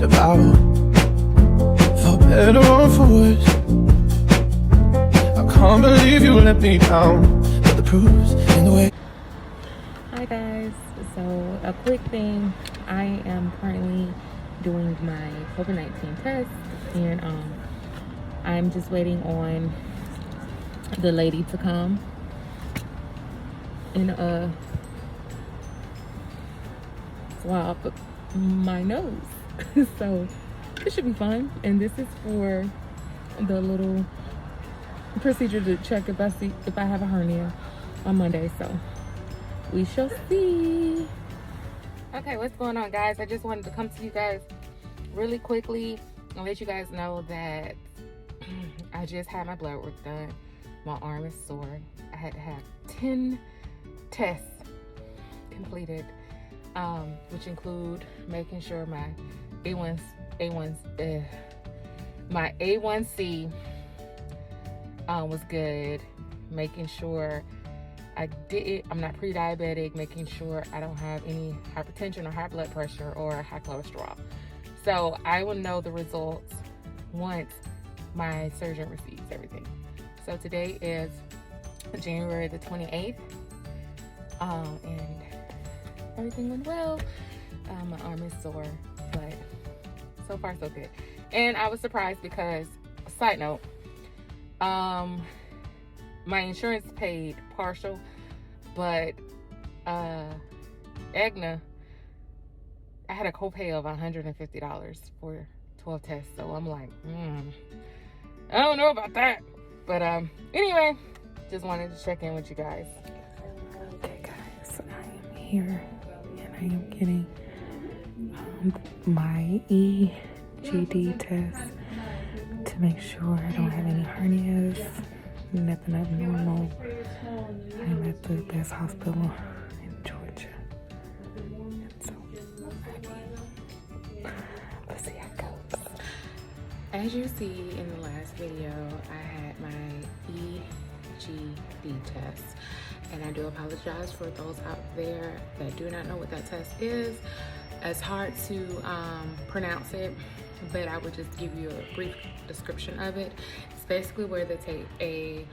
about. For better or for worse, I can't believe you let me down, but the proof's in the way. Hi guys, so a quick thing. I am currently doing my COVID-19 test, and I'm just waiting on the lady to come and swab my nose. So this should be fun, and this is for the little procedure to check if I have a hernia on Monday. So we shall see. Okay, what's going on, guys? I just wanted to come to you guys really quickly and let you guys know that I just had my blood work done. My arm is sore. I had to have 10 tests completed, which include making sure my my A1C was good, making sure I'm not pre-diabetic, making sure I don't have any hypertension or high blood pressure or high cholesterol. So I will know the results once my surgeon receives everything. So today is January the 28th, and everything went well. My arm is sore, but so far so good. And I was surprised because, side note, my insurance paid partial, but Aetna, I had a copay of $150 for 12 tests. So I'm like, I don't know about that. But anyway, just wanted to check in with you guys. Okay guys, I am here and I am getting my EGD test to make sure I don't have any hernias, nothing abnormal. I'm at the best hospital in Georgia. And so let's see how it goes. As you see in the last video, I had my EGD test. And I do apologize for those out there that do not know what that test is. It's hard to pronounce it, but I would just give you a brief description of it. It's basically where they take a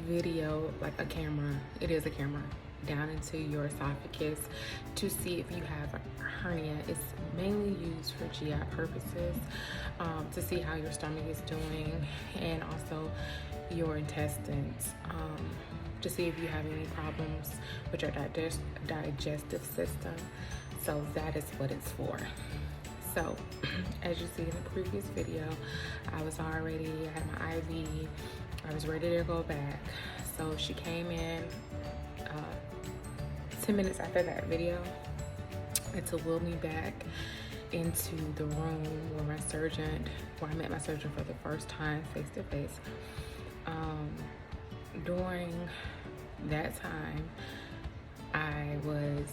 video, like a camera, it is a camera, down into your esophagus to see if you have a hernia. It's mainly used for GI purposes, to see how your stomach is doing, and also your intestines, to see if you have any problems with your digestive system. So that is what it's for. So as you see in the previous video, I had my IV, I was ready to go back. So she came in 10 minutes after that video and to wheel me back into the room where I met my surgeon for the first time face to face. During that time, I was,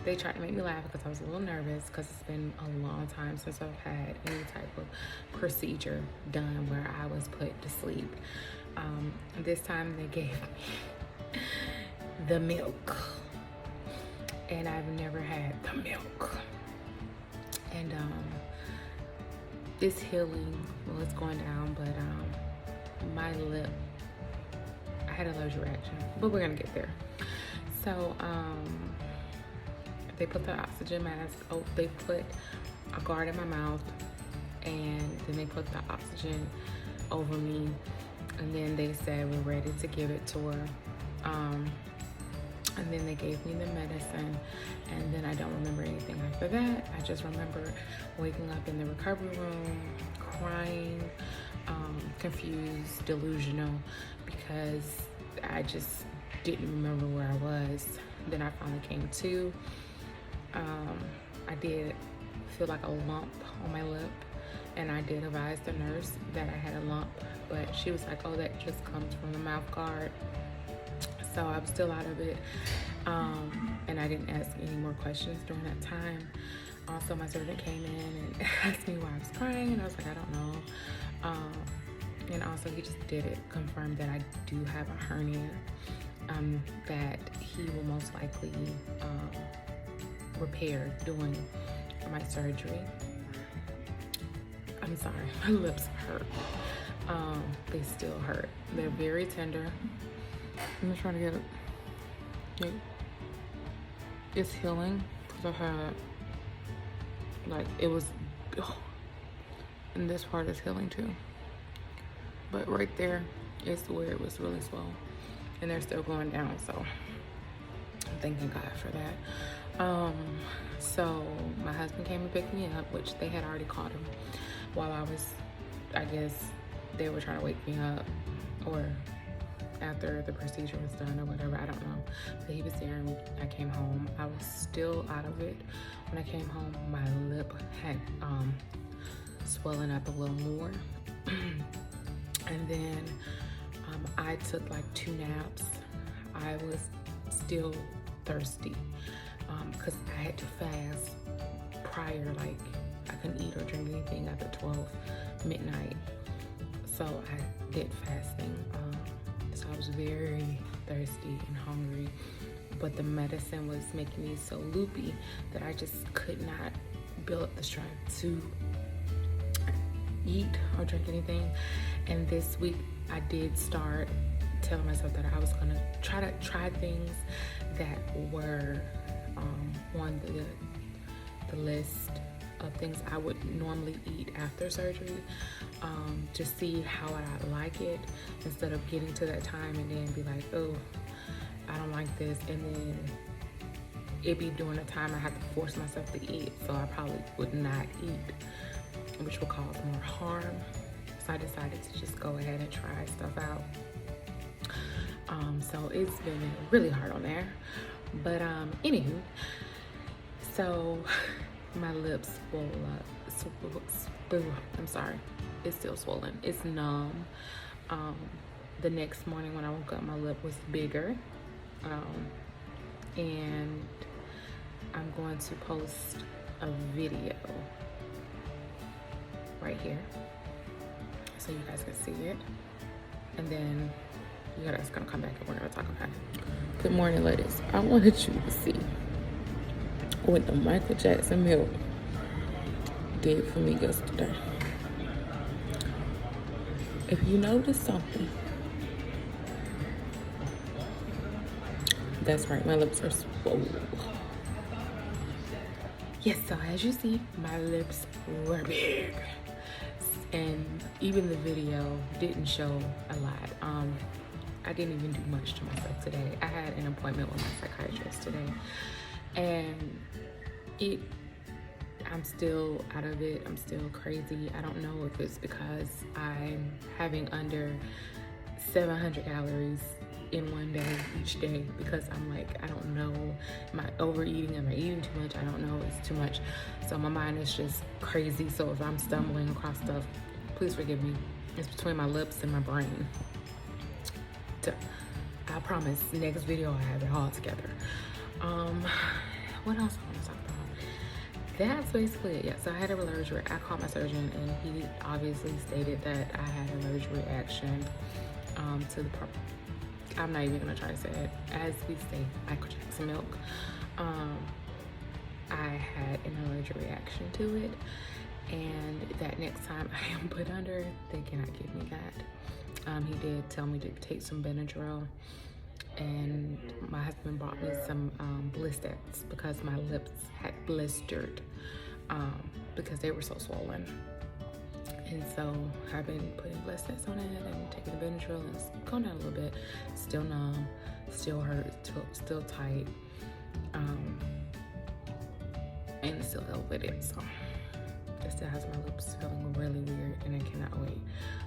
they tried to make me laugh because I was a little nervous because it's been a long time since I've had any type of procedure done where I was put to sleep. This time they gave me the milk, and I've never had the milk. And it's healing, well, it's going down, but my lip, I had an allergic reaction, but we're gonna get there. So they put the oxygen mask, they put a guard in my mouth, and then they put the oxygen over me, and then they said we're ready to give it to her. And then they gave me the medicine, and then I don't remember anything after that. I just remember waking up in the recovery room, crying, confused, delusional, because I just didn't remember where I was. Then I finally came to. I did feel like a lump on my lip, and I did advise the nurse that I had a lump, but she was like, oh, that just comes from the mouth guard. So I was still out of it, and I didn't ask any more questions during that time. Also, my surgeon came in and asked me why I was crying, and I was like, I don't know. And also, he just did it, confirmed that I do have a hernia, that he will most likely repair doing my surgery. I'm sorry, my lips hurt. They still hurt. They're very tender. I'm just trying to get it. It's healing because I had, like, it was, and this part is healing too. But right there is where it was really swollen, and they're still going down. So I'm thanking God for that. So my husband came and picked me up, which they had already called him while I was, I guess they were trying to wake me up, or after the procedure was done or whatever, I don't know. But he was there and I came home. I was still out of it. When I came home, my lip had swollen up a little more. And then I took like 2 naps. I was still thirsty because I had to fast prior, like I couldn't eat or drink anything after 12 midnight. So I did fasting. So I was very thirsty and hungry, but the medicine was making me so loopy that I just could not build up the strength to eat or drink anything. And this week I did start telling myself that I was gonna try things that were on the list of things I would normally eat after surgery, to see how I like it, instead of getting to that time and then be like, oh, I don't like this, and then it be during a time I have to force myself to eat, so I probably would not eat, which would cause more harm. So I decided to just go ahead and try stuff out. So it's been really hard on there, but anywho, so my lips swole up. I'm sorry, it's still swollen. It's numb. The next morning when I woke up, my lip was bigger, and I'm going to post a video right here so you guys can see it, and then you guys gonna come back and we're gonna talk about it. Good morning, ladies. I wanted you to see what the Michael Jackson milk did for me yesterday. If you notice something, that's right, my lips are swollen. Yes, so as you see, my lips were big, and even the video didn't show a lot. I didn't even do much to myself today. I had an appointment with my psychiatrist today, and I'm still out of it. I'm still crazy. I don't know if it's because I'm having under 700 calories in one day, each day, because I'm like, I don't know, am I overeating? Am I eating too much? I don't know, it's too much. So my mind is just crazy. So if I'm stumbling across stuff, please forgive me. It's between my lips and my brain. I promise, next video I have it all together. What else I want to talk about? That's basically it. Yeah, so I had a allergic. I called my surgeon, and he obviously stated that I had an allergic reaction to the I'm not even gonna try to say it. As we say, Michael Jackson milk. I had an allergic reaction to it, and that next time I am put under, they cannot give me that. He did tell me to take some Benadryl, and my husband bought me some Blistets because my lips had blistered because they were so swollen. And so I've been putting Blistets on it and taking the Benadryl, and it's gone down a little bit. Still numb, still hurt, still tight, and it's still elevated. So it still has my lips feeling really weird, and I cannot wait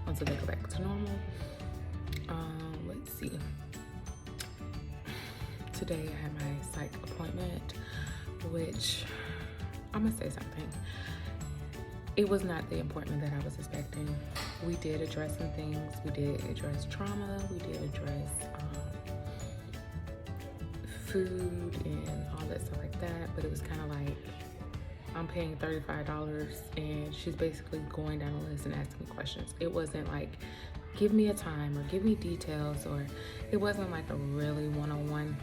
until they go back to normal. Let's see. Today I had my psych appointment, which I'm gonna say something. It was not the appointment that I was expecting. We did address some things. We did address trauma. We did address food and all that stuff like that. But it was kind of like, I'm paying $35 and she's basically going down the list and asking me questions. It wasn't like, give me a time or give me details, or it wasn't like a really one-on-one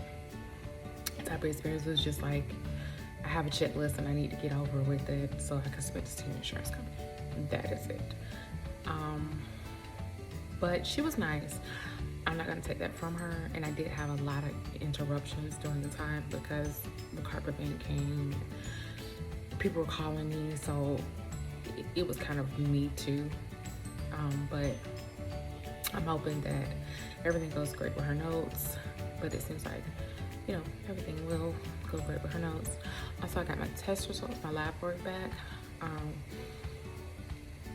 type of experience. It was just like, I have a checklist and I need to get over with it so I can submit this to your insurance company. That is it. But she was nice. I'm not gonna take that from her. And I did have a lot of interruptions during the time because the carpet van came. People were calling me, so it was kind of me too. But I'm hoping that everything goes great with her notes. But it seems like, you know, everything will go great with her notes. Also, I got my test results, my lab work back.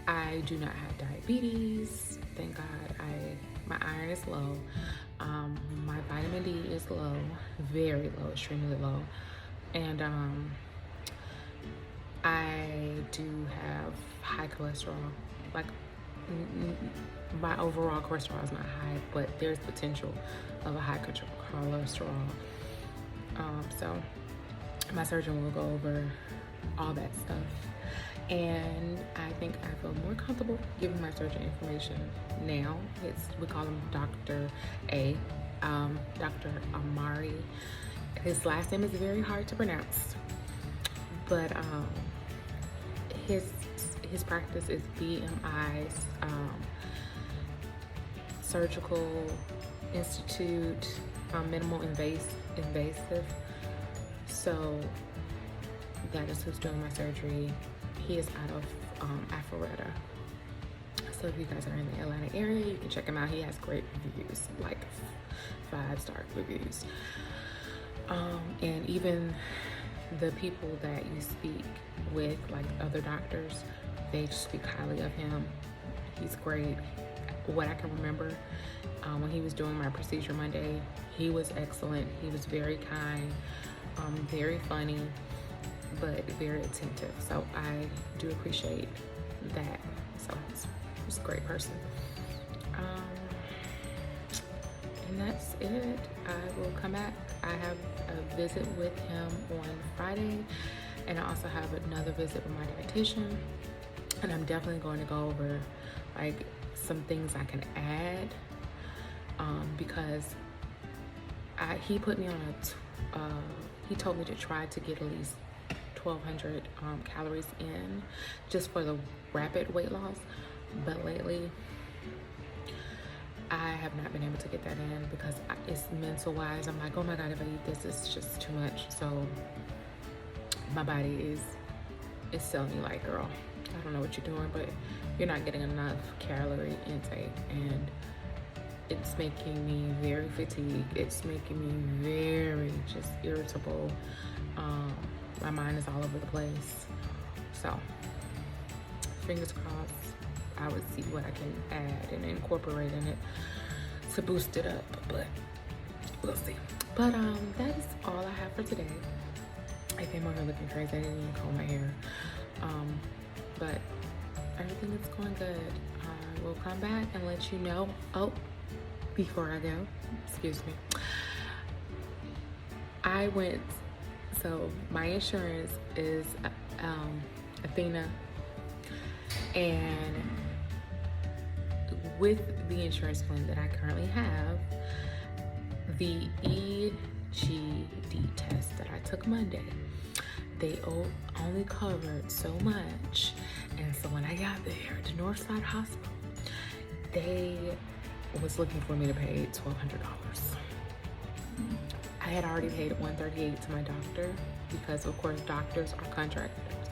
I do not have diabetes, thank God. My iron is low. My vitamin D is low, very low, extremely low. And I do have high cholesterol. Like, my overall cholesterol is not high, but there's potential of a high cholesterol. So my surgeon will go over all that stuff. And I think I feel more comfortable giving my surgeon information now. We call him Dr. A, Dr. Amari. His last name is very hard to pronounce, but his practice is BMI's Surgical Institute, minimal invasive. So that is who's doing my surgery. He is out of Alpharetta. So if you guys are in the Atlanta area, you can check him out. He has great reviews, like 5-star reviews. And even the people that you speak with, like other doctors, they speak highly of him. He's great. What I can remember, when he was doing my procedure Monday, he was excellent. He was very kind, very funny, but very attentive. So I do appreciate that. So he's a great person. And that's it. I will come back. I have a visit with him on Friday, and I also have another visit with my dietitian. And I'm definitely going to go over like some things I can add, because he put me on he told me to try to get at least 1,200 calories in just for the rapid weight loss. But lately, I have not been able to get that in because it's mental wise. I'm like, oh my God, if I eat this, it's just too much. So my body is telling me like, girl, I don't know what you're doing, but you're not getting enough calorie intake, and it's making me very fatigued. It's making me very just irritable. My mind is all over the place. So fingers crossed, I would see what I can add and incorporate in it to boost it up, but we'll see. But that is all I have for today. I came over looking crazy. I didn't even comb my hair. But everything is going good. I will come back and let you know. Oh, before I go, excuse me. So my insurance is Athena, and with the insurance plan that I currently have, the EGD test that I took Monday, they only covered so much. And so when I got there at the Northside Hospital, they was looking for me to pay $1,200. I had already paid $138 to my doctor because, of course, doctors are contractors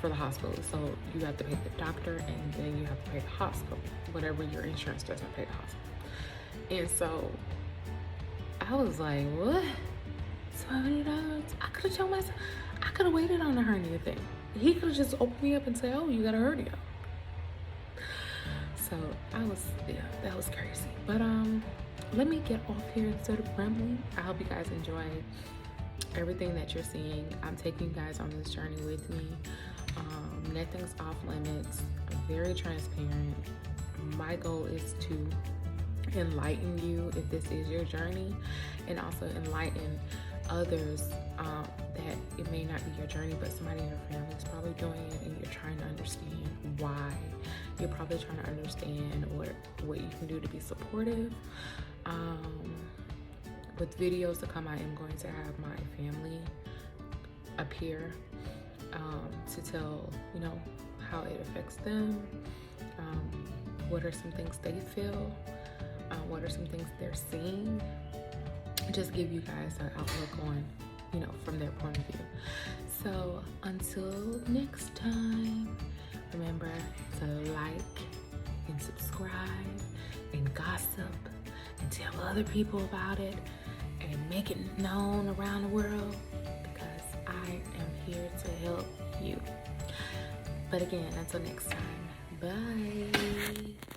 for the hospital. So you have to pay the doctor and then you have to pay the hospital, whatever your insurance doesn't pay the hospital. And so I was like, what? $1,200? I could have told myself, I could have waited on the hernia thing. He could have just opened me up and said, oh, you got a hernia. So that was crazy. But let me get off here instead of rambling. I hope you guys enjoy everything that you're seeing. I'm taking you guys on this journey with me. Nothing's off limits. I'm very transparent. My goal is to enlighten you if this is your journey, and also enlighten others that it may not be your journey, but somebody in your family is probably doing it, and you're trying to understand why. You're probably trying to understand what you can do to be supportive. With videos to come, I am going to have my family appear, to tell, you know, how it affects them, what are some things they feel, what are some things they're seeing, just give you guys an outlook on, you know, from their point of view. So until next time, remember to like and subscribe and gossip and tell other people about it and make it known around the world, because I am here to help you. But again, until next time, bye.